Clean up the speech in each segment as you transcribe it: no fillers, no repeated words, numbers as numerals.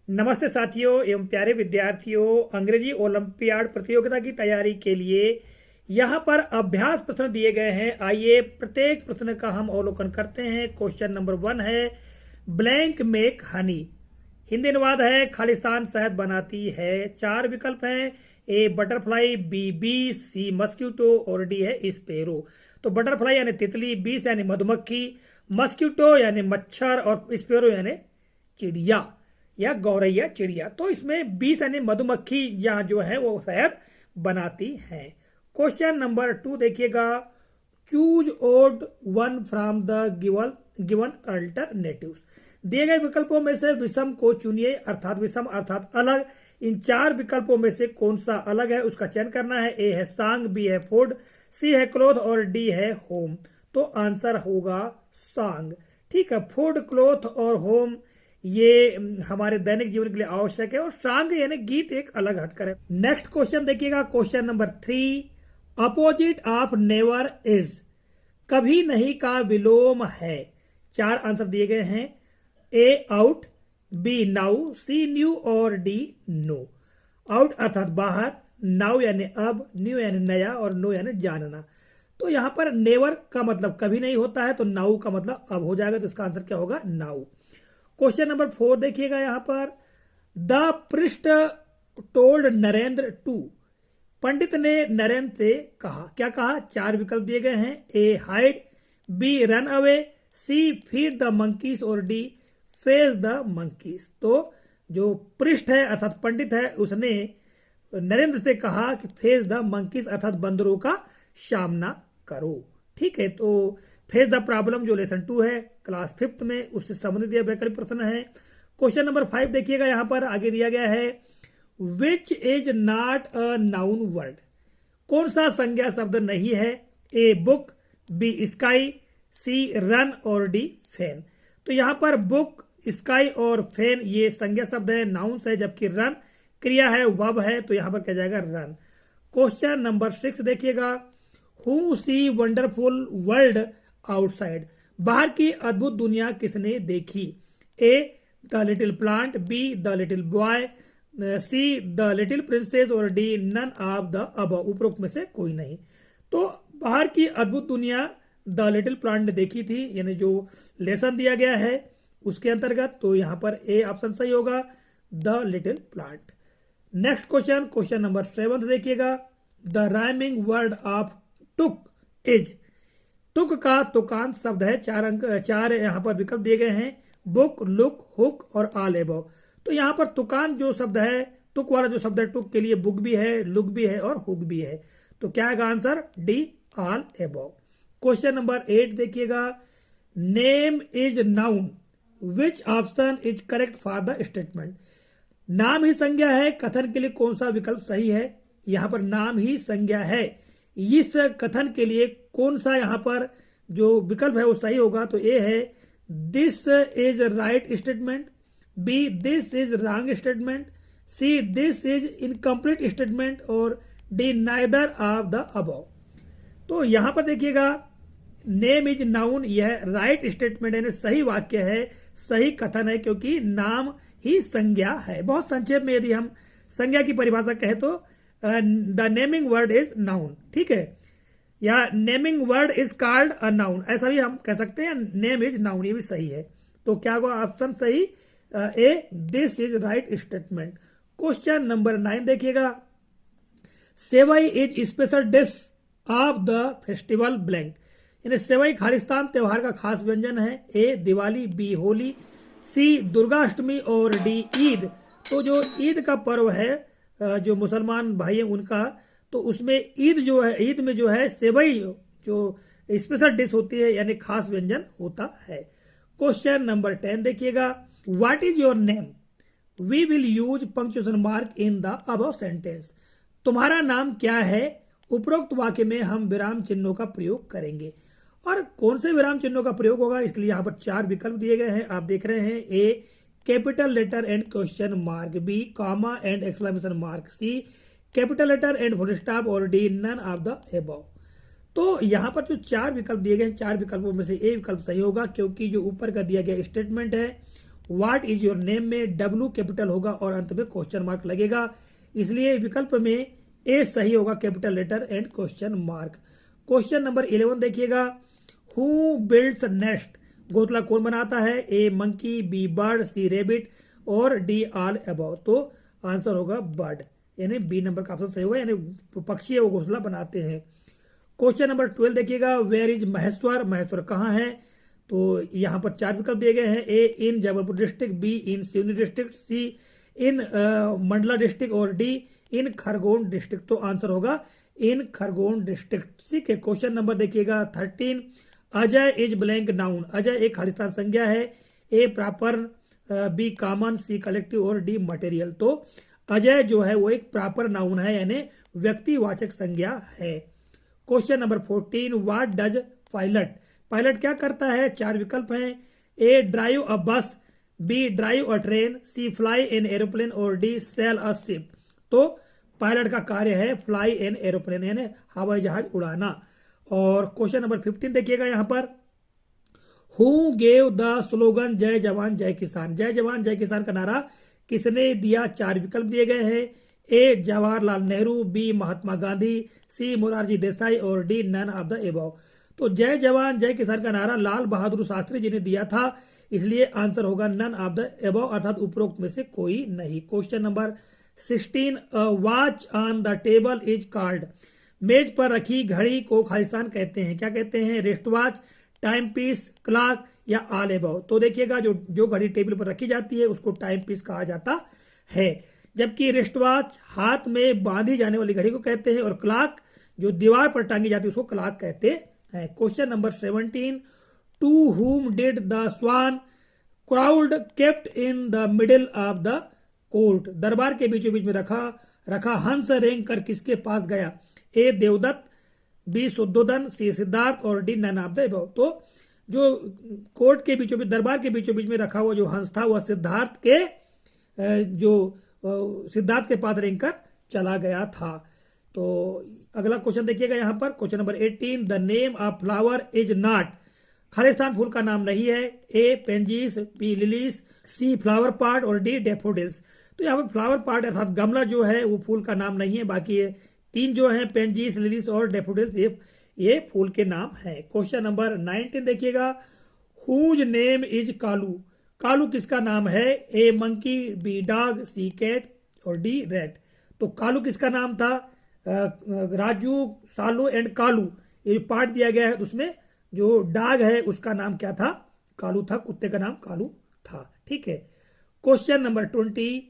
नमस्ते साथियों एवं प्यारे विद्यार्थियों। अंग्रेजी ओलंपियाड प्रतियोगिता की तैयारी के लिए यहाँ पर अभ्यास प्रश्न दिए गए हैं। आइए प्रत्येक प्रश्न का हम अवलोकन करते हैं। क्वेश्चन नंबर 1 है ब्लैंक मेक हनी। हिंदी अनुवाद है खालिस्तान शहद बनाती है। 4 विकल्प हैं। A butterfly, B bee, C mosquito और डी है स्पेरो। तो बटरफ्लाई यानी तितली, बीस यानी मधुमक्खी, मस्क्यूटो यानी मच्छर और स्पेरो यानी चिड़िया या गौरैया चिड़िया। तो इसमें 20 यानी मधुमक्खी यहाँ जो है वो शहद बनाती है। क्वेश्चन नंबर 2 देखिएगा, choose odd one from the given alternatives. दिए गए विकल्पों में से विषम को चुनिए, अर्थात विषम अर्थात अलग। इन 4 विकल्पों में से कौन सा अलग है उसका चयन करना है। ए है सांग, बी है फूड, सी है क्लोथ और डी है होम। तो आंसर होगा सांग। ठीक है, फूड, क्लोथ और होम ये हमारे दैनिक जीवन के लिए आवश्यक है और सांग यानी गीत एक अलग हटकर है। नेक्स्ट क्वेश्चन देखिएगा, question number 3, opposite of never is. कभी नहीं का विलोम है। 4 आंसर दिए गए हैं। ए आउट, बी नाउ, सी न्यू और डी नो। आउट अर्थात बाहर, नाउ यानी अब, न्यू यानी नया और नो यानी जानना। तो यहां पर नेवर का मतलब कभी नहीं होता है, तो नाउ का मतलब अब हो जाएगा। तो इसका आंसर क्या होगा? नाउ। क्वेश्चन नंबर 4 देखिएगा यहां पर, द पृष्ठ टोल्ड नरेंद्र टू। पंडित ने नरेंद्र से कहा। क्या कहा? 4 विकल्प दिए गए हैं। A hide, B run away, C feed the monkeys और डी फेस द मंकीज। तो जो पृष्ठ है अर्थात पंडित है उसने नरेंद्र से कहा कि फेस द मंकीज अर्थात बंदरों का सामना करो। ठीक है, तो फेस द प्रॉब्लम जो लेसन 2 है क्लास 5th में उससे संबंधित यह वैकल्पिक प्रश्न है। क्वेश्चन नंबर 5 देखिएगा, यहां पर आगे दिया गया है, which is not a noun word. कौन सा संज्ञा शब्द नहीं है? A book, B sky, C run और डी फैन। तो यहां पर बुक, स्काई और फैन ये संज्ञा शब्द है, नाउन्स है, जबकि रन क्रिया है, वर्ब है। तो यहां पर क्या जाएगा? रन। क्वेश्चन नंबर 6 देखिएगा, who see wonderful world outside. बाहर की अद्भुत दुनिया किसने देखी? A the little plant, B the little boy, C the little princess और D none of the above. उपरोक्त में से कोई नहीं। तो बाहर की अद्भुत दुनिया द लिटिल प्लांट ने देखी थी, यानी जो लेसन दिया गया है उसके अंतर्गत। तो यहां पर ए ऑप्शन सही होगा, the little plant. Next question, question number 7 देखिएगा, the rhyming word of took is. तुक का तुकांत शब्द है। 4 यहां पर विकल्प दिए गए हैं, बुक, लुक, हुक और ऑल एबव। तो यहां पर तुकांत जो शब्द है, तुक वाला जो शब्द है, टुक के लिए बुक भी है, लुक भी है और हुक भी है। तो क्या है answer? D all above. Question number 8 देखिएगा, name is noun, which option is correct for the statement. नाम ही संज्ञा है, कथन के लिए कौन सा विकल्प सही है? यहां पर नाम ही संज्ञा है, इस कथन के लिए कौन सा यहां पर जो विकल्प है वो सही होगा? तो ए है this is right statement, B this is wrong statement, C this is incomplete statement और D neither of the above. तो यहां पर देखिएगा, नेम इज नाउन, यह राइट स्टेटमेंट यानी सही वाक्य है, सही कथन है, क्योंकि नाम ही संज्ञा है। बहुत संक्षेप में यदि हम संज्ञा की परिभाषा कहें तो the naming word is noun. ठीक है, या naming word is called a noun, ऐसा भी हम कह सकते हैं। नेम इज नाउन, ये भी सही है। तो क्या होगा ऑप्शन सही? A this is right statement. Question number 9 देखिएगा, sewai is special dish of the festival blank. यानी सेवई खालिस्तान त्योहार का खास व्यंजन है। A Diwali, B Holi, C Durgashtami और डी ईद। तो जो ईद का पर्व है जो मुसलमान भाई हैं उनका, तो उसमें ईद जो है, ईद में जो है सेवई जो स्पेशल डिश होती है यानी खास व्यंजन होता है। क्वेश्चन नंबर 10 देखिएगा, what is your name, we will use punctuation mark in the above sentence. तुम्हारा नाम क्या है? उपरोक्त वाक्य में हम विराम चिन्हों का प्रयोग करेंगे। और कौन से विराम चिन्हों का प्रयोग होगा? इसके लिए यहाँ पर 4 विकल्प दिए गए हैं, आप देख रहे हैं। A capital letter and question mark, B comma and exclamation mark, C capital letter and full stop और D none of the above. तो यहां पर जो 4 विकल्प दिए गए हैं, 4 विकल्पों में से ए विकल्प सही होगा, क्योंकि जो ऊपर का दिया गया स्टेटमेंट है व्हाट इज योर नेम में W कैपिटल होगा और अंत में क्वेश्चन मार्क लगेगा, इसलिए विकल्प में ए सही होगा, capital letter and question mark. Question number 11 देखिएगा, हु बिल्ड्स नेस्ट, घोंसला कौन बनाता है? A monkey, B bird, C rabbit और डी ऑल अबव। तो आंसर होगा बर्ड, यानी बी नंबर का ऑप्शन सही होगा, यानी पक्षी है वो घोंसला बनाते हैं। क्वेश्चन नंबर 12 देखिएगा, वेयर इज महेश्वर, महेश्वर कहाँ है? तो यहाँ पर 4 विकल्प दिए गए हैं, A in Jabalpur district, B in Seoni district, C in Mandla district और डी इन खरगोन डिस्ट्रिक्ट। तो आंसर होगा इन खरगोन डिस्ट्रिक्ट। ठीक है, क्वेश्चन नंबर देखिएगा 13, Ajay is blank noun, Ajay एक खालिस्तान संज्ञा है, ए प्रॉपर, बी कॉमन, सी कलेक्टिव और डी मटेरियल। तो अजय जो है वो एक प्रॉपर नाउन है, यानी व्यक्तिवाचक संज्ञा है। Question number 14, what does pilot, pilot क्या करता है? 4 विकल्प हैं, ए drive a bus, B drive a train, C fly an aeroplane और डी सेल अ शिप। तो पायलट का कार्य है फ्लाई एन एरोप्लेन, यानी हवाई जहाज उड़ाना। और क्वेश्चन नंबर 15 देखिएगा यहाँ पर, हु गेव द स्लोगन जय जवान जय किसान, जय जवान जय किसान का नारा किसने दिया? 4 विकल्प दिए गए हैं, A Jawaharlal Nehru, B Mahatma Gandhi, C Morarji Desai और D none of the above. तो जय जवान जय किसान का नारा लाल बहादुर शास्त्री जी ने दिया था, इसलिए आंसर होगा नन ऑफ द एबव, अर्थात उपरोक्त में से कोई नहीं। Question number 16, watch on the table is called, मेज पर रखी घड़ी को खालिस्तान कहते हैं, क्या कहते हैं? Wrist watch, time piece, clock या ऑल एबव। तो देखिएगा जो घड़ी टेबल पर रखी जाती है उसको टाइम पीस कहा जाता है, जबकि रिस्ट वॉच हाथ में बांधी जाने वाली घड़ी को कहते हैं और क्लॉक जो दीवार पर टांगी जाती है उसको क्लॉक कहते हैं। Question number 17, to whom did the swan crowd kept in the middle of the court, दरबार के बीचों बीच में रखा हंस रेंग कर किसके पास गया? A Devadatta, B Shuddhodana, C Siddhartha और D none of the above. तो जो कोर्ट के बीचों बीच, दरबार के बीचों बीच में रखा हुआ जो हंस था वह सिद्धार्थ के पास रेंग कर चला गया था। तो अगला क्वेश्चन देखिएगा यहाँ पर, question number 18, the name of flower is not, खालिस्तान फूल का नाम नहीं है, A pansies, B lilies, C flower pot और डी डेफोडिल्स। तो यहाँ पर फ्लावर पॉट अर्थात गमला जो है वो फूल का नाम नहीं है, बाकी ये 3 जो है पेंजीस, लिलीस और डेफोडिल्स ये फूल के नाम है। क्वेश्चन नंबर 19 देखिएगा, whose name is Kalu, Kalu किसका नाम है? A monkey, B dog, C cat और डी रैट। तो कालू किसका नाम था? राजू, सालू एंड कालू, ये पार्ट दिया गया है, उसमें जो डॉग है उसका नाम क्या था? कालू था, कुत्ते का नाम कालू था। ठीक है, question number 20,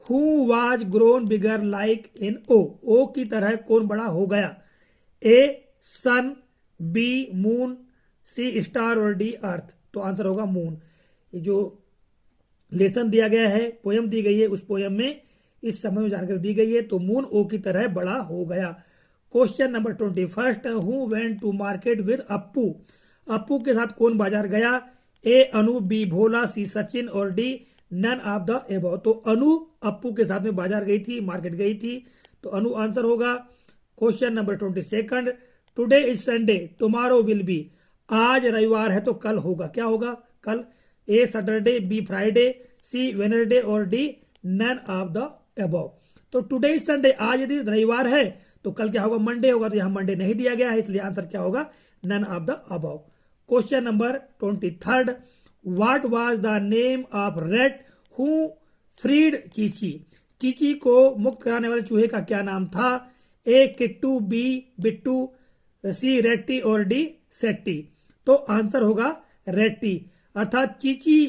who was grown bigger like in ओ, ओ की तरह कौन बड़ा हो गया? A sun, B moon, C star और डी अर्थ। तो आंसर होगा मून। ये जो लेसन दिया गया है, पोयम दी गई है, उस पोयम में इस समय में जानकारी दी गई है, तो मून ओ की तरह बड़ा हो गया। Question number 21, who went to market with Appu, Appu के साथ कौन बाजार गया? ए अनु, बी भोला, सी सचिन और D none of the above. तो अनु अप्पू के साथ में बाजार गई थी, मार्केट गई थी, तो अनु आंसर होगा। Question number 22, today is Sunday, tomorrow will be, आज रविवार है तो कल होगा, क्या होगा? कल। A Saturday, B Friday, C Wednesday और D none of the above. तो टुडे इज संडे, आज यदि रविवार है तो कल क्या होगा? मंडे होगा, तो यहां मंडे नहीं दिया गया है, इसलिए आंसर क्या होगा? None of the above. Question number 23, what was the name of rat who freed Chichi, Chichi को मुक्त कराने वाले चूहे का क्या नाम था? ए किट्टू, बी बिट्टू, सी रेट्टी और डी सेट्टी। तो आंसर होगा रेट्टी, अर्थात चीची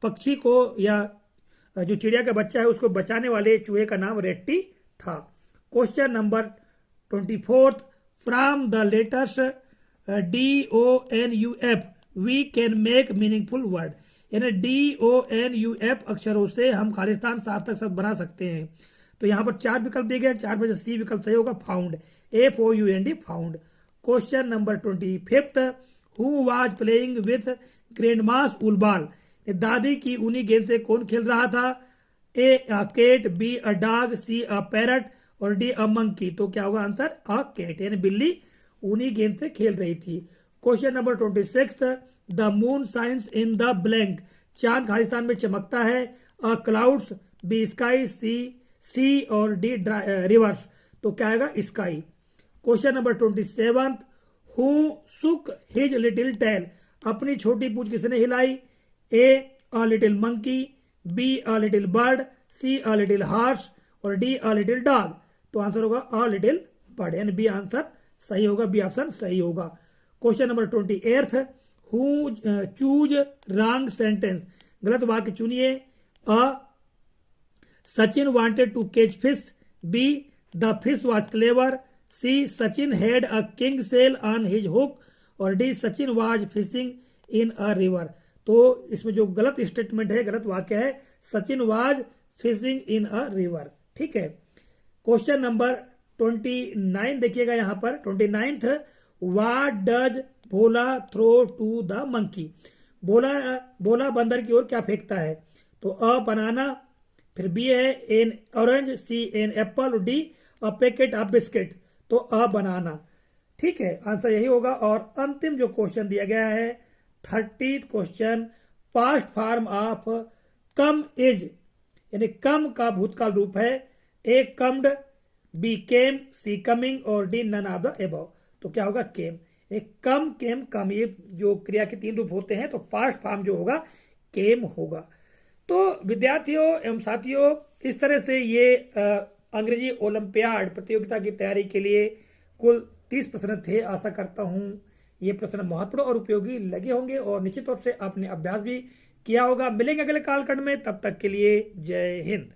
पक्षी को या जो चिड़िया का बच्चा है उसको बचाने वाले चूहे का नाम रेट्टी था। Question number 24, from the letters DONUF we can make meaningful word, यानी DONUF अक्षरों से हम खालिस्तान सार्थक शब्द बना सकते हैं। तो यहाँ पर 4 विकल्प दिए गए, 4 में से सी विकल्प सही होगा, found, FOUND found. Question number 25, who was playing with grandma's wool ball, दादी की ऊनी गेंद से कौन खेल रहा था? A a cat, B a dog, C a parrot और डी अ मंकी। तो क्या होगा आंसर? अ कैट, यानी बिल्ली ऊनी गेंद से खेल रही थी। Question number 26, the moon shines in the blank, चांद खालिस्तान में चमकता है। A clouds, B sky, C और डी रिवर्स। तो क्या आएगा? Sky. Question number 27, who shook his little tail, अपनी छोटी पूंछ किसने हिलाई? A a little monkey, B a little bird, C a little horse और डी अ लिटिल डॉग। तो आंसर होगा अ लिटिल बर्ड, यानी बी आंसर सही होगा, बी ऑप्शन सही होगा। Question number 28, who choose wrong sentence, गलत वाक्य चुनिए। A Sachin wanted to catch fish, B the fish was clever, C Sachin had a king sell on his hook और D Sachin was fishing in a river. तो इसमें जो गलत स्टेटमेंट है, गलत वाक्य है, Sachin was fishing in a river. ठीक है। क्वेश्चन नंबर 29 देखिएगा यहां पर। 29th, what does Bhola throw to the monkey, बोला बंदर की ओर क्या फेंकता है? तो अ बनाना, फिर बी है an orange, C an apple और D a packet of biscuit. तो अ बनाना। ठीक है, आंसर यही होगा। और अंतिम जो क्वेश्चन दिया गया है 30th question, past form of come is, यानी कम का भूतकाल रूप है। A comed, B came, C coming और D none of the above. तो क्या होगा? केम। एक कम, केम, कम, ये जो क्रिया के 3 रूप होते हैं, तो पास्ट फॉर्म जो होगा केम होगा। तो विद्यार्थियों एवं साथियों, इस तरह से ये अंग्रेजी ओलंपियाड प्रतियोगिता की तैयारी के लिए कुल 30 प्रश्न थे। आशा करता हूं ये प्रश्न महत्वपूर्ण और उपयोगी लगे होंगे और निश्चित तौर से आपने अभ्यास भी किया होगा। मिलेंगे अगले कालखंड में, तब तक के लिए जय हिंद।